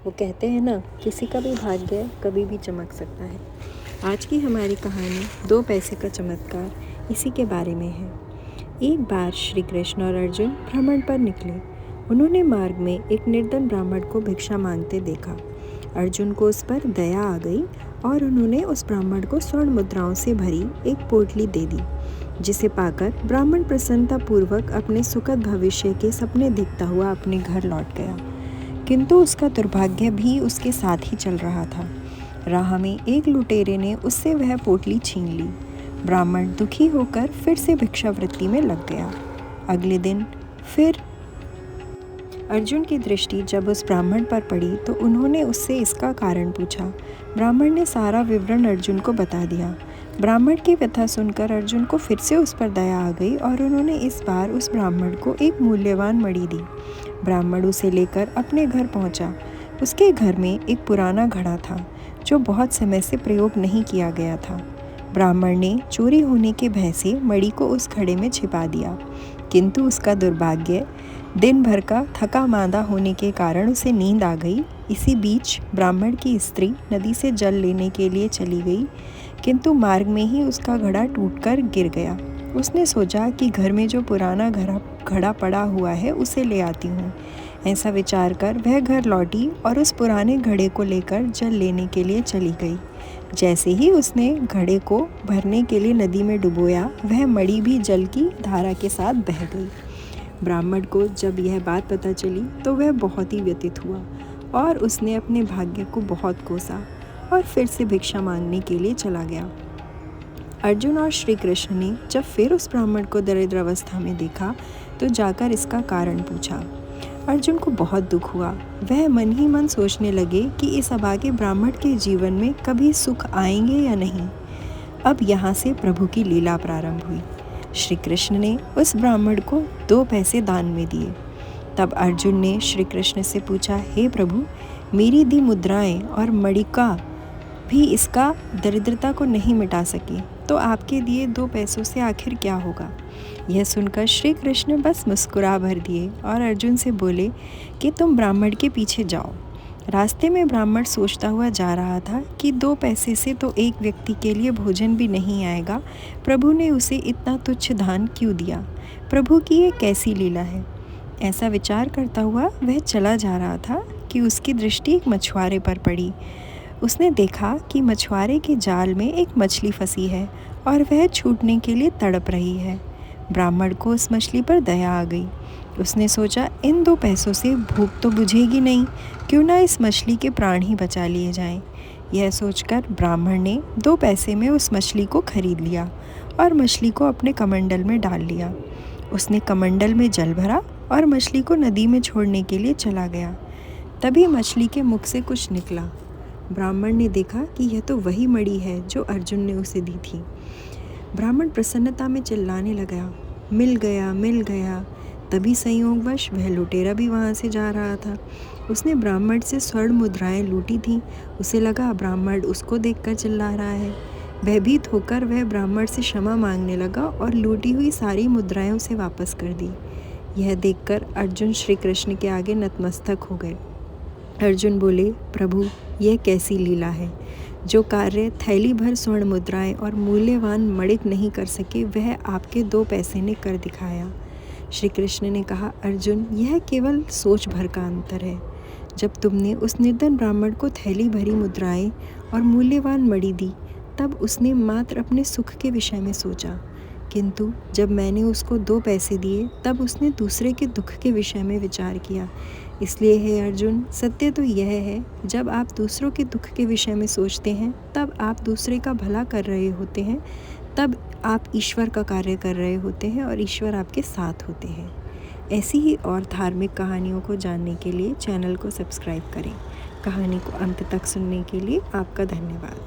वो कहते हैं ना, किसी का भी भाग्य कभी भी चमक सकता है। आज की हमारी कहानी 2 पैसे का चमत्कार इसी के बारे में है। एक बार श्री कृष्ण और अर्जुन भ्रमण पर निकले। उन्होंने मार्ग में एक निर्धन ब्राह्मण को भिक्षा मांगते देखा। अर्जुन को उस पर दया आ गई और उन्होंने उस ब्राह्मण को स्वर्ण मुद्राओं से भरी एक पोटली दे दी, जिसे पाकर ब्राह्मण प्रसन्नतापूर्वक अपने सुखद भविष्य के सपने देखता हुआ अपने घर लौट गया। किंतु उसका दुर्भाग्य भी उसके साथ ही चल रहा था। राह में एक लुटेरे ने उससे वह पोटली छीन ली। ब्राह्मण दुखी होकर फिर से भिक्षावृत्ति में लग गया। अगले दिन फिर अर्जुन की दृष्टि जब उस ब्राह्मण पर पड़ी तो उन्होंने उससे इसका कारण पूछा। ब्राह्मण ने सारा विवरण अर्जुन को बता दिया। ब्राह्मण की व्यथा सुनकर अर्जुन को फिर से उस पर दया आ गई और उन्होंने इस बार उस ब्राह्मण को एक मूल्यवान मणि दी। ब्राह्मण उसे लेकर अपने घर पहुंचा। उसके घर में एक पुराना घड़ा था जो बहुत समय से प्रयोग नहीं किया गया था। ब्राह्मण ने चोरी होने के भय से मणि को उस घड़े में छिपा दिया, किंतु उसका दुर्भाग्य दिन भर का थका मांदा होने के कारण उसे नींद आ गई। इसी बीच ब्राह्मण की स्त्री नदी से जल लेने के लिए चली गई, किंतु मार्ग में ही उसका घड़ा टूटकर गिर गया। उसने सोचा कि घर में जो पुराना घड़ा पड़ा हुआ है उसे ले आती हूँ। ऐसा विचार कर वह घर लौटी और उस पुराने घड़े को लेकर जल लेने के लिए चली गई। जैसे ही उसने घड़े को भरने के लिए नदी में डुबोया, वह मणि भी जल की धारा के साथ बह गई। ब्राह्मण को जब यह बात पता चली तो वह बहुत ही व्यथित हुआ और उसने अपने भाग्य को बहुत कोसा और फिर से भिक्षा मांगने के लिए चला गया। अर्जुन और श्री कृष्ण ने जब फिर उस ब्राह्मण को दरिद्र अवस्था में देखा तो जाकर इसका कारण पूछा। अर्जुन को बहुत दुख हुआ। वह मन ही मन सोचने लगे कि इस अभागे ब्राह्मण के जीवन में कभी सुख आएंगे या नहीं। अब यहाँ से प्रभु की लीला प्रारंभ हुई। श्री कृष्ण ने उस ब्राह्मण को 2 पैसे दान में दिए। तब अर्जुन ने श्री कृष्ण से पूछा, हे प्रभु, मेरी दी मुद्राएं और मणिका भी इसका दरिद्रता को नहीं मिटा सकी, तो आपके दिए 2 पैसों से आखिर क्या होगा। यह सुनकर श्री कृष्ण बस मुस्कुरा भर दिए और अर्जुन से बोले कि तुम ब्राह्मण के पीछे जाओ। रास्ते में ब्राह्मण सोचता हुआ जा रहा था कि 2 पैसे से तो एक व्यक्ति के लिए भोजन भी नहीं आएगा। प्रभु ने उसे इतना तुच्छ दान क्यों दिया। प्रभु की ये कैसी लीला है। ऐसा विचार करता हुआ वह चला जा रहा था कि उसकी दृष्टि एक मछुआरे पर पड़ी। उसने देखा कि मछुआरे के जाल में एक मछली फंसी है और वह छूटने के लिए तड़प रही है। ब्राह्मण को उस मछली पर दया आ गई। उसने सोचा, इन 2 पैसों से भूख तो बुझेगी नहीं, क्यों ना इस मछली के प्राण ही बचा लिए जाएं। यह सोचकर ब्राह्मण ने 2 पैसे में उस मछली को खरीद लिया और मछली को अपने कमंडल में डाल लिया। उसने कमंडल में जल भरा और मछली को नदी में छोड़ने के लिए चला गया। तभी मछली के मुख से कुछ निकला। ब्राह्मण ने देखा कि यह तो वही मणि है जो अर्जुन ने उसे दी थी। ब्राह्मण प्रसन्नता में चिल्लाने लगा, मिल गया, मिल गया। तभी संयोगवश वह लुटेरा भी वहाँ से जा रहा था। उसने ब्राह्मण से स्वर्ण मुद्राएं लूटी थीं। उसे लगा ब्राह्मण उसको देखकर चिल्ला रहा है। भयभीत होकर वह ब्राह्मण से क्षमा मांगने लगा और लूटी हुई सारी मुद्राएं उसे वापस कर दी। यह देखकर अर्जुन श्री कृष्ण के आगे नतमस्तक हो गए। अर्जुन बोले, प्रभु, यह कैसी लीला है। जो कार्य थैली भर स्वर्ण मुद्राएं और मूल्यवान मणिक नहीं कर सके, वह आपके 2 पैसे ने कर दिखाया। श्री कृष्ण ने कहा, अर्जुन, यह केवल सोच भर का अंतर है। जब तुमने उस निर्धन ब्राह्मण को थैली भरी मुद्राएं और मूल्यवान मणि दी, तब उसने मात्र अपने सुख के विषय में सोचा, किंतु जब मैंने उसको 2 पैसे दिए तब उसने दूसरे के दुख के विषय में विचार किया। इसलिए हे अर्जुन, सत्य तो यह है, जब आप दूसरों के दुख के विषय में सोचते हैं तब आप दूसरे का भला कर रहे होते हैं, तब आप ईश्वर का कार्य कर रहे होते हैं और ईश्वर आपके साथ होते हैं। ऐसी ही और धार्मिक कहानियों को जानने के लिए चैनल को सब्सक्राइब करें। कहानी को अंत तक सुनने के लिए आपका धन्यवाद।